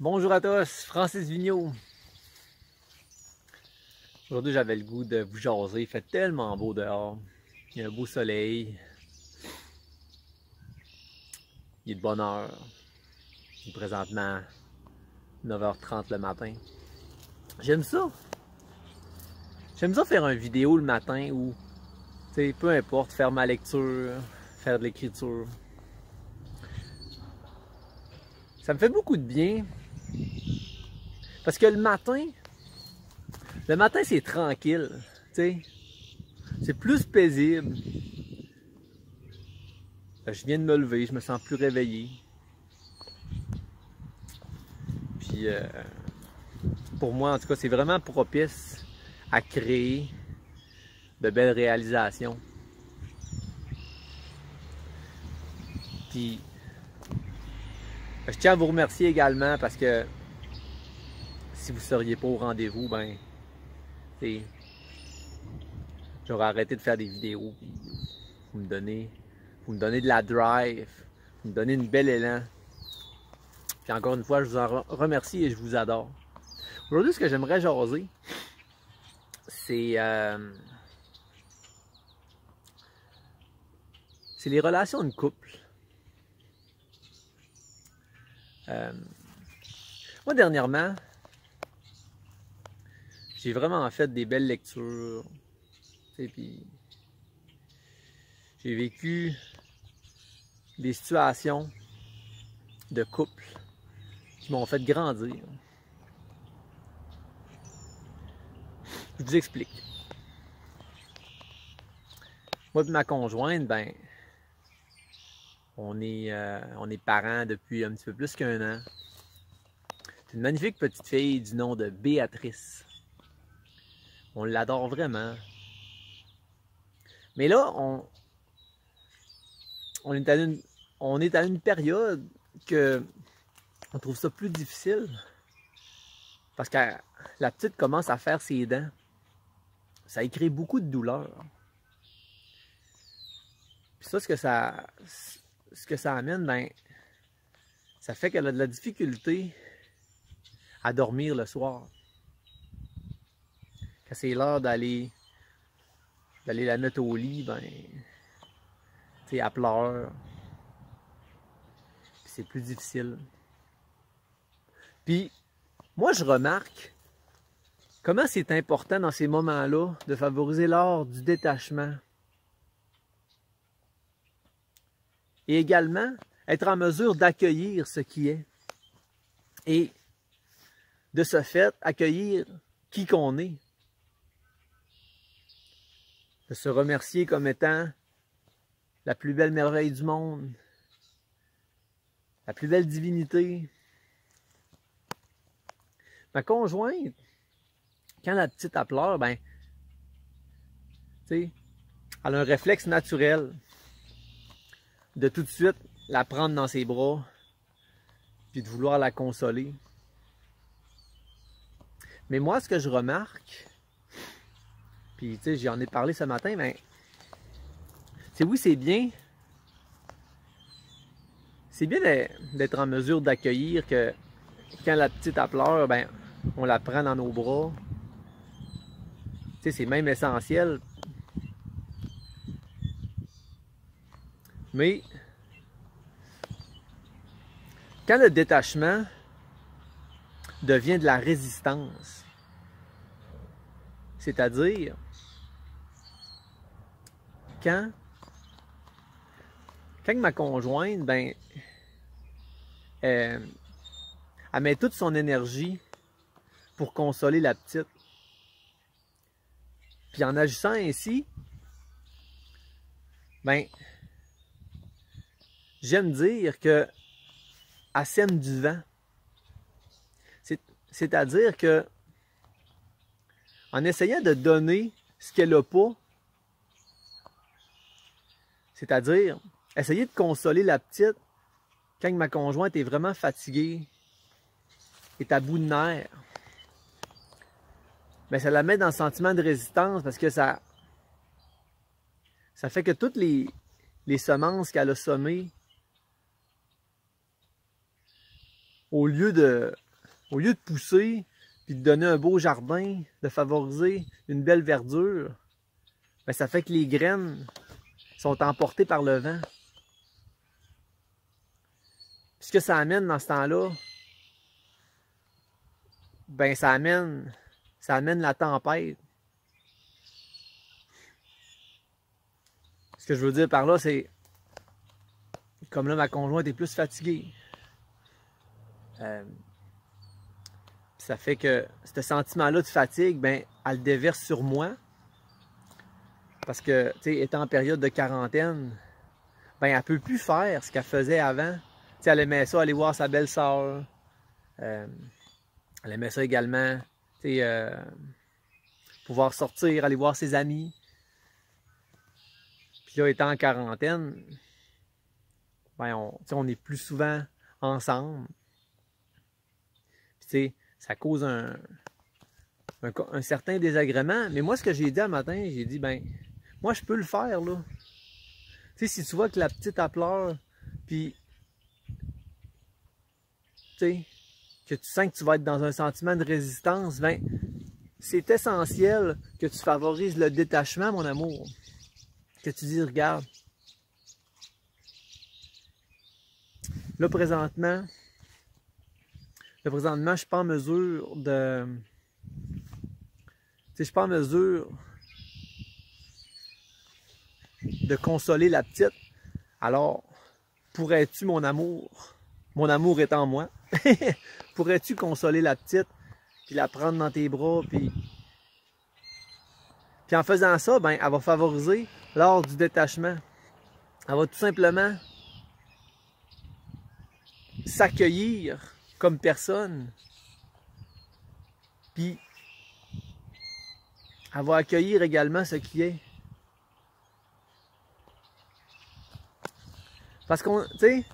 Bonjour à tous, Francis Vigneault. Aujourd'hui, j'avais le goût de vous jaser. Il fait tellement beau dehors. Il y a un beau soleil. Il est de bonne heure. Il est présentement 9h30 le matin. J'aime ça. J'aime ça faire une vidéo le matin où, tu sais, peu importe, faire ma lecture, faire de l'écriture. Ça me fait beaucoup de bien. Parce que le matin c'est tranquille, tu sais. C'est plus paisible. Je viens de me lever, je me sens plus réveillé. Puis, pour moi, en tout cas, c'est vraiment propice à créer de belles réalisations. Puis, je tiens à vous remercier également parce que si vous ne seriez pas au rendez-vous, ben, j'aurais arrêté de faire des vidéos. Vous me donnez de la drive, vous me donnez une belle élan. Puis encore une fois, je vous en remercie et je vous adore. Aujourd'hui, ce que j'aimerais jaser, c'est les relations de couple. Moi, dernièrement, j'ai vraiment fait des belles lectures. Et puis, j'ai vécu des situations de couple qui m'ont fait grandir. Je vous explique. Moi et ma conjointe, ben, on est parents depuis un petit peu plus qu'1 an. C'est une magnifique petite fille du nom de Béatrice. On l'adore vraiment. Mais là, on est à une période que on trouve ça plus difficile. Parce que la petite commence à faire ses dents. Ça crée beaucoup de douleur. Puis ça, ce que ça amène, ben, ça fait qu'elle a de la difficulté à dormir le soir. Quand c'est l'heure d'aller la mettre au lit, ben, tu sais, elle pleure. Puis c'est plus difficile. Puis, moi, je remarque comment c'est important dans ces moments-là de favoriser l'art du détachement. Et également, être en mesure d'accueillir ce qui est. Et de ce fait, accueillir qui qu'on est. De se remercier comme étant la plus belle merveille du monde, la plus belle divinité. Ma conjointe, quand la petite elle pleure, ben, tu sais, elle a un réflexe naturel de tout de suite la prendre dans ses bras, puis de vouloir la consoler. Mais moi, ce que je remarque, puis tu sais, j'en ai parlé ce matin, ben, c'est oui, c'est bien d'être en mesure d'accueillir que quand la petite elle pleure, ben, on la prend dans nos bras. Tu sais, c'est même essentiel. Mais quand le détachement devient de la résistance, c'est-à-dire quand ma conjointe, ben, elle met toute son énergie pour consoler la petite. Puis en agissant ainsi, ben, j'aime dire que elle sème du vent. C'est-à-dire que en essayant de donner ce qu'elle n'a pas, c'est-à-dire essayer de consoler la petite quand ma conjointe est vraiment fatiguée, est à bout de nerfs, ben ça la met dans le sentiment de résistance parce que ça fait que toutes les semences qu'elle a semées, au lieu de au lieu de pousser, puis de donner un beau jardin, de favoriser une belle verdure, ben ça fait que les graines sont emportées par le vent. Puis ce que ça amène dans ce temps-là, ben ça amène la tempête. Ce que je veux dire par là, c'est comme là, ma conjointe est plus fatiguée. Ça fait que ce sentiment-là de fatigue, ben, elle le déverse sur moi. Parce que, tu sais, étant en période de quarantaine, ben, elle ne peut plus faire ce qu'elle faisait avant. Tu sais, elle aimait ça, aller voir sa belle-sœur. Elle aimait ça également, tu sais, pouvoir sortir, aller voir ses amis. Puis là, étant en quarantaine, ben, on est plus souvent ensemble. Puis, tu sais, ça cause un certain désagrément. Mais moi, ce que j'ai dit un matin, j'ai dit, ben, moi, je peux le faire, là. Tu sais, si tu vois que la petite, elle pleure, puis, tu sais, que tu sens que tu vas être dans un sentiment de résistance, ben, c'est essentiel que tu favorises le détachement, mon amour. Que tu dis, regarde, là, présentement, je suis pas en mesure de... Je suis pas en mesure de consoler la petite. Alors, pourrais-tu, mon amour est en moi, pourrais-tu consoler la petite, puis la prendre dans tes bras, puis en faisant ça, ben, elle va favoriser l'art du détachement. Elle va tout simplement s'accueillir comme personne, puis elle va accueillir également ce qui est. Parce qu'on, tu sais,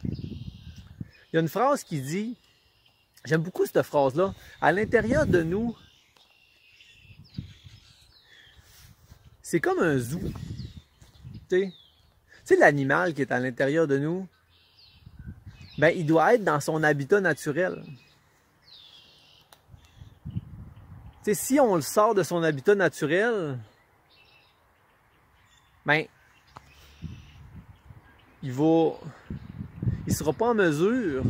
il y a une phrase qui dit, j'aime beaucoup cette phrase-là, à l'intérieur de nous, c'est comme un zoo. Tu sais, l'animal qui est à l'intérieur de nous, ben, il doit être dans son habitat naturel. Tu sais, si on le sort de son habitat naturel, ben, il sera pas en mesure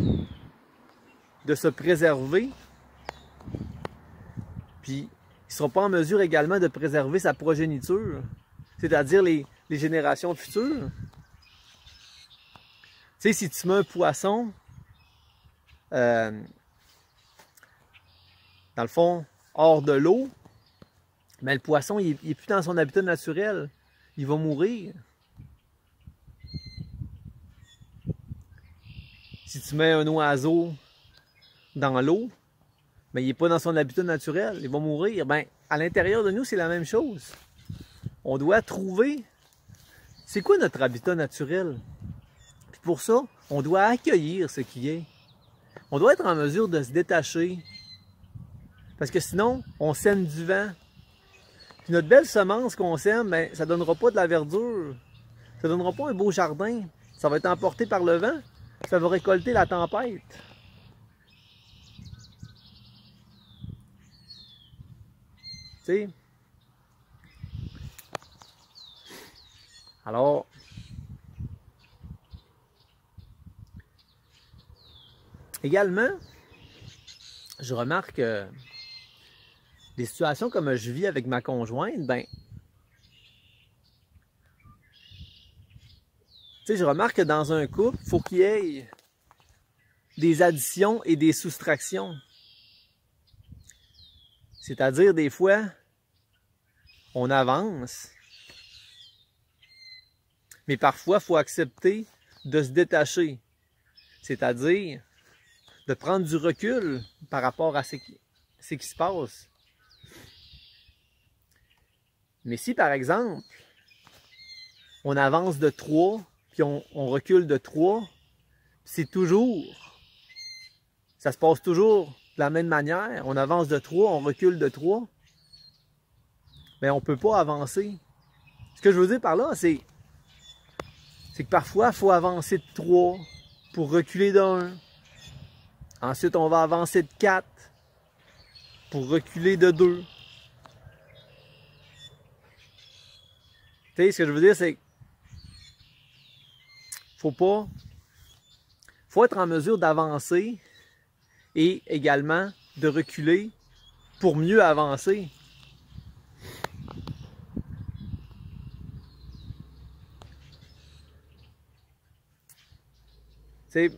de se préserver, puis il sera pas en mesure également de préserver sa progéniture, c'est-à-dire les générations futures. Tu sais, si tu mets un poisson, dans le fond, hors de l'eau, ben le poisson, il est plus dans son habitat naturel. Il va mourir. Si tu mets un oiseau dans l'eau, ben, il n'est pas dans son habitat naturel. Il va mourir. Ben, à l'intérieur de nous, c'est la même chose. On doit trouver, c'est quoi notre habitat naturel? Puis pour ça, on doit accueillir ce qui est. On doit être en mesure de se détacher. Parce que sinon, on sème du vent. Puis notre belle semence qu'on sème, ben, ça ne donnera pas de la verdure. Ça ne donnera pas un beau jardin. Ça va être emporté par le vent. Ça va récolter la tempête. Tu sais? Alors, également, je remarque que des situations comme je vis avec ma conjointe, ben, tu sais, je remarque que dans un couple, il faut qu'il y ait des additions et des soustractions. C'est-à-dire, des fois, on avance, mais parfois, il faut accepter de se détacher. C'est-à-dire, de prendre du recul par rapport à ce qui se passe. Mais si, par exemple, on avance de 3, puis on recule de 3, c'est toujours, ça se passe toujours de la même manière. On avance de 3, on recule de 3, mais on ne peut pas avancer. Ce que je veux dire par là, c'est que parfois, il faut avancer de 3 pour reculer d'1. Ensuite, on va avancer de 4 pour reculer de 2. Tu sais, ce que je veux dire, c'est qu'il faut être en mesure d'avancer et également de reculer pour mieux avancer. Tu sais,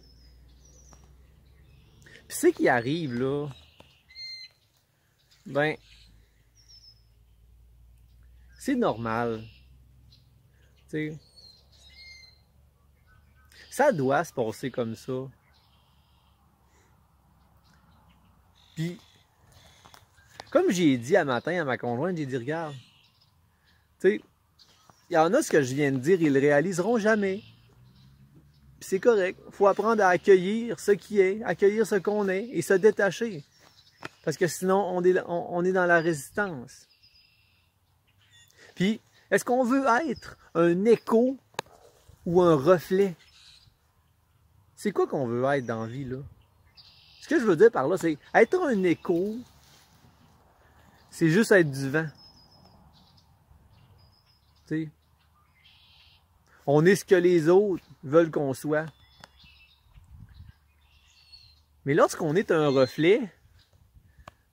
puis ce qui arrive là, ben, c'est normal. Tu sais, ça doit se passer comme ça. Puis, comme j'ai dit à matin à ma conjointe, j'ai dit, regarde, tu sais, il y en a ce que je viens de dire, ils le réaliseront jamais. Puis c'est correct. Il faut apprendre à accueillir ce qui est, accueillir ce qu'on est et se détacher. Parce que sinon, on est dans la résistance. Puis, est-ce qu'on veut être un écho ou un reflet? C'est quoi qu'on veut être dans la vie, là? Ce que je veux dire par là, c'est être un écho, c'est juste être du vent. Tu sais? On est ce que les autres veulent qu'on soit. Mais lorsqu'on est un reflet,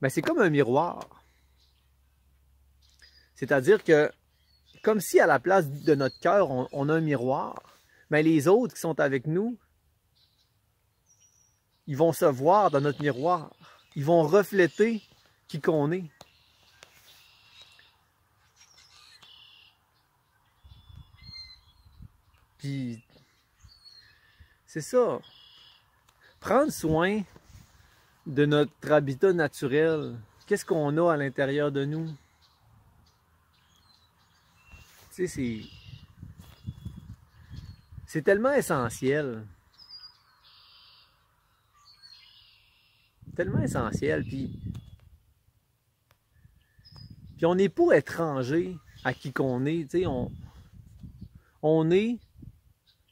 ben c'est comme un miroir. C'est-à-dire que, comme si à la place de notre cœur, on a un miroir, ben les autres qui sont avec nous, ils vont se voir dans notre miroir. Ils vont refléter qui qu'on est. Puis, c'est ça. Prendre soin de notre habitat naturel. Qu'est-ce qu'on a à l'intérieur de nous? Tu sais, c'est tellement essentiel. Tellement essentiel. Puis on n'est pas étranger à qui qu'on est. Tu sais, on est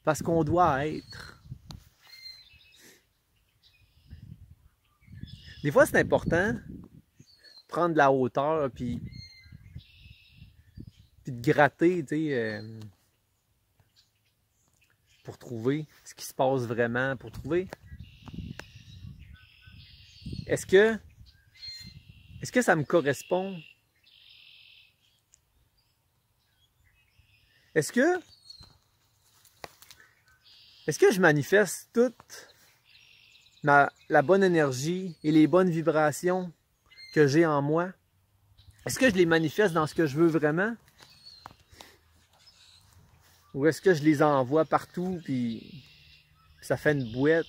parce qu'on doit être. Des fois, c'est important de prendre de la hauteur puis de gratter, tu sais, pour trouver ce qui se passe vraiment, pour trouver est-ce que ça me correspond? Est-ce que je manifeste toute la bonne énergie et les bonnes vibrations que j'ai en moi? Est-ce que je les manifeste dans ce que je veux vraiment? Ou est-ce que je les envoie partout puis ça fait une bouette?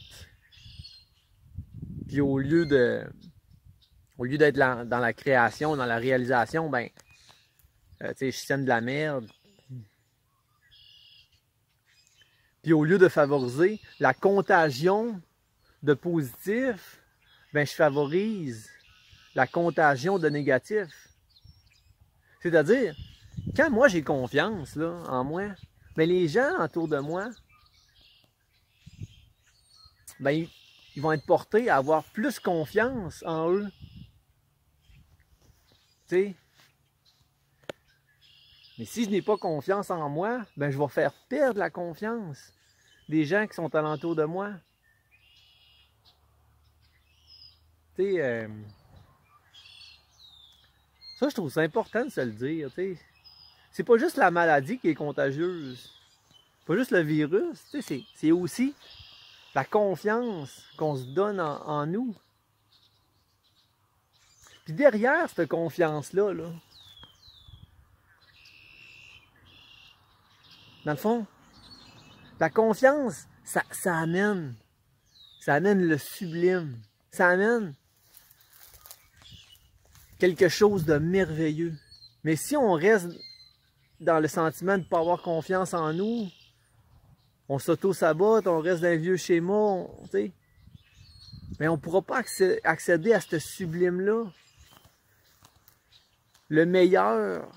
Puis au lieu d'être dans la création, dans la réalisation, ben, tu sais, je sème de la merde. Puis au lieu de favoriser la contagion de positif, ben, je favorise la contagion de négatif. C'est-à-dire, quand moi j'ai confiance là, en moi, ben, les gens autour de moi, ben, ils vont être portés à avoir plus confiance en eux. Tu sais? Mais si je n'ai pas confiance en moi, ben je vais faire perdre la confiance des gens qui sont alentour de moi. Tu sais, ça je trouve ça important de se le dire. Tu sais, c'est pas juste la maladie qui est contagieuse, pas juste le virus. Tu sais, c'est aussi la confiance qu'on se donne en nous. Puis derrière cette confiance-là, là, dans le fond, la confiance, ça amène le sublime. Ça amène quelque chose de merveilleux. Mais si on reste dans le sentiment de ne pas avoir confiance en nous, on s'auto-sabote, on reste dans un vieux schéma, tu sais. Mais on ne pourra pas accéder à ce sublime-là. Le meilleur,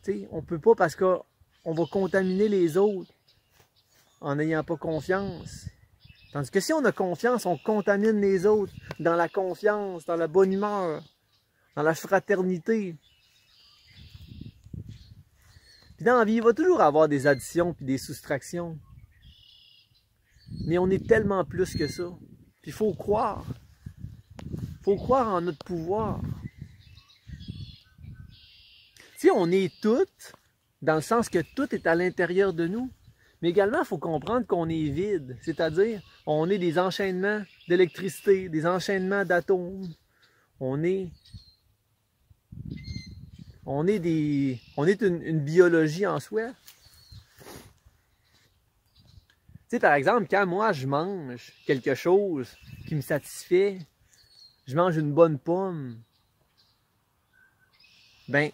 tu sais, on ne peut pas parce qu'on va contaminer les autres en n'ayant pas confiance. Tandis que si on a confiance, on contamine les autres dans la confiance, dans la bonne humeur, dans la fraternité. Puis dans la vie, il va toujours avoir des additions puis des soustractions. Mais on est tellement plus que ça. Puis il faut croire. Il faut croire en notre pouvoir. Tu sais, on est toutes, dans le sens que tout est à l'intérieur de nous. Mais également, il faut comprendre qu'on est vide. C'est-à-dire, on est des enchaînements d'électricité, des enchaînements d'atomes. On est une biologie en soi. Tu sais, par exemple, quand moi je mange quelque chose qui me satisfait, je mange une bonne pomme, ben,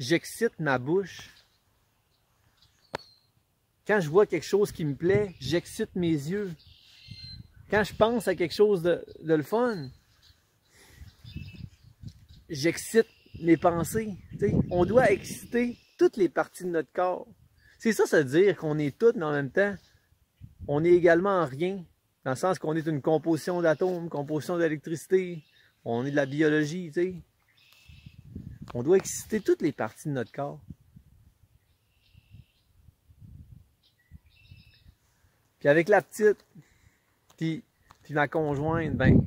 j'excite ma bouche. Quand je vois quelque chose qui me plaît, j'excite mes yeux. Quand je pense à quelque chose de le fun, j'excite mes pensées. T'sais. On doit exciter toutes les parties de notre corps. C'est ça, se dire qu'on est toutes, mais en même temps, on est également rien. Dans le sens qu'on est une composition d'atomes, composition d'électricité. On est de la biologie, tu sais. On doit exciter toutes les parties de notre corps. Puis avec la petite, puis ma conjointe, ben,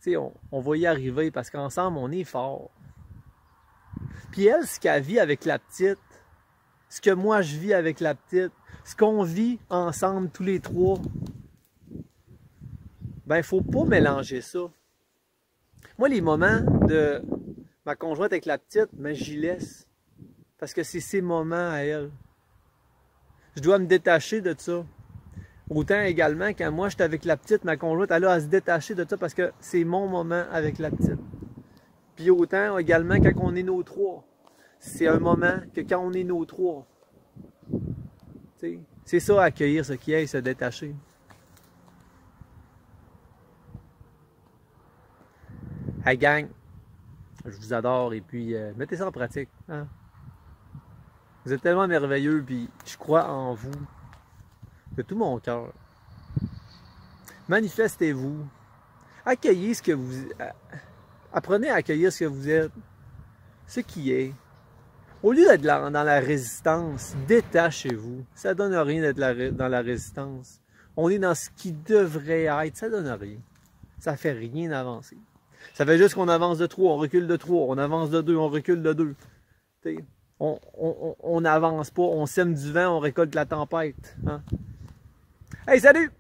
tu sais, on va y arriver parce qu'ensemble, on est fort. Puis elle, ce qu'elle vit avec la petite, ce que moi je vis avec la petite, ce qu'on vit ensemble tous les trois, ben, il faut pas mélanger ça. Moi, les moments de ma conjointe avec la petite, ben, j'y laisse. Parce que c'est ses moments à elle. Je dois me détacher de ça. Autant également, quand moi, j'étais avec la petite, ma conjointe, elle a à se détacher de ça parce que c'est mon moment avec la petite. Puis autant également, quand on est nos trois. C'est un moment que quand on est nos trois. C'est ça, accueillir ce qui est et se détacher. Hey gang, je vous adore et puis mettez ça en pratique. Hein? Vous êtes tellement merveilleux puis je crois en vous de tout mon cœur. Manifestez-vous. Accueillez ce que vous... Apprenez à accueillir ce que vous êtes. Ce qui est. Au lieu d'être dans la résistance, détachez-vous. Ça donne rien d'être dans la résistance. On est dans ce qui devrait être. Ça donne rien. Ça fait rien d'avancer. Ça fait juste qu'on avance de 3, on recule de 3, on avance de 2, on recule de 2. On n'avance pas, on sème du vent, on récolte la tempête. Hein? Hey, salut!